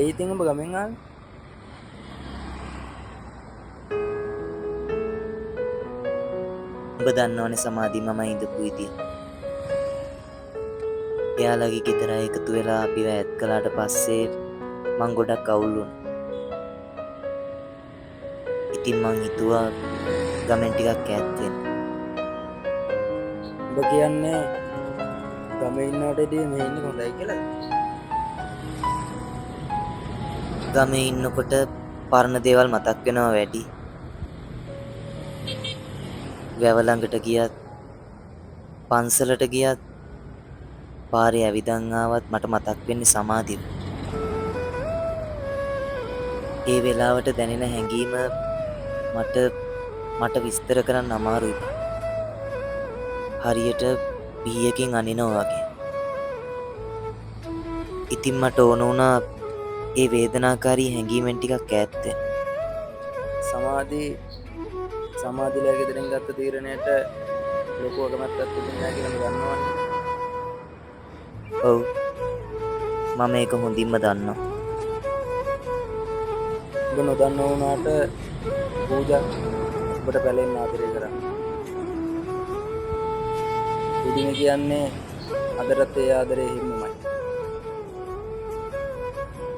ඇයි ඉතින් ඔබ ගමෙන් ආවේ? උඹ දන්නවනේ සමාධි මම ඉඳපු විදිය. එයාලගේ ගෙදර එකතු වෙලා අපිව ඈත් කළාට පස්සේ මං ගොඩක් අවුල් වුණා. ඉතින් මං හිතුවා ගමෙන් ටිකක් ඈත් වෙන්න. ඔබ කියන්නේ ගමේ ඉන්නවටදී මෙහෙ ඉන්න හොඳයි කියලාද? ගමේ ඉන්නකොට පරණ දේවල් මතක් වෙනවා වැඩි. වැව ළඟට ගියත් පන්සලට ගියත් පාරේ ඇවිදන් ආවත් මට මතක් වෙන්නේ සමාධිය. ඒ වෙලාවට දැනෙන හැඟීම මට විස්තර කරන්න අමාරුයි බං. හරියට පිහියකින් අනිනවා වගේ. ඉතින් මට ඕන වුණා ඒ වේදනාකාරී හැඟීමෙන් ටිකක් ඈත් වෙන්න. සමාධිලා ගෙදරින් ගත්ත තීරණයට ලොකු අකමැත්තක් තිබුණේ නැහැ කියලා මම දන්නවනේ. ඔව්. මම ඒක හොඳින්ම දන්නවා. ඔබ නොදන්න වුණාට පූජා ඔබට පැලෙන්න ආදරය කරා. පුදුම කියන්නේ අදටත් ඒ ආදරේ හිම්මමයි.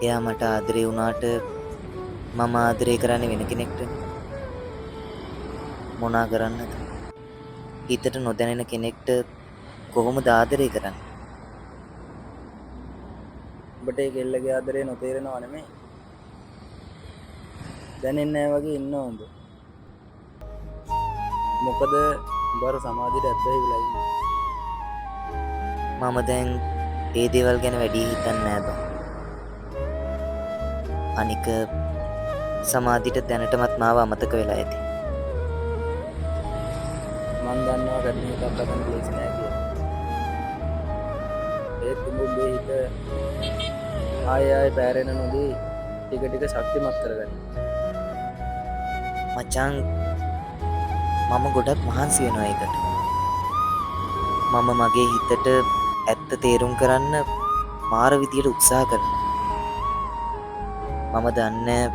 එයා මට ආදරේ වුණාට මම ආදරේ කරන්නේ වෙන කෙනෙක්ට. මොනා කරන්නද? හිතට නොදැනෙන කෙනෙක්ට කොහොමද ආදරේ කරන්නේ? ඔබට ඒ කෙල්ලගේ ආදරේ නොතේරෙනව නෙමෙයි. දැනෙන්නේ නැහැ වගේ ඉන්නවා ඔබ. මොකද උඹ අර සමාධියට ඇබ්බැහි වෙලා ඉන්නේ. මම දැන් ඒ දේවල් ගැන වැඩි හිතන්නේ නෑ බං. අනික සමාධියට දැනටමත් මාව අමතක වෙලා ඇති. මං දන්නවා ගැටුම් එකක් ගන්න ලේසි නෑ කියලා. ඒත් උඹේ හිත ආයෙ පැරෙන නොදී ටික ටික ශක්තිමත් කරගන්න. මචං මම ගොඩක් මහන්සි වෙනවා ඒකට. මම මගේ හිතට ඇත්ත තේරුම් කරන්න මාර විදියට උත්සාහ කරනවා. මම දන්නේ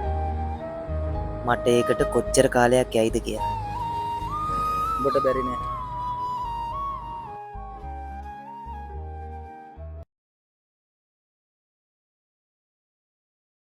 මට ඒකට කොච්චර කාලයක් යයිද කියලා. උඹට බැරි නෑ.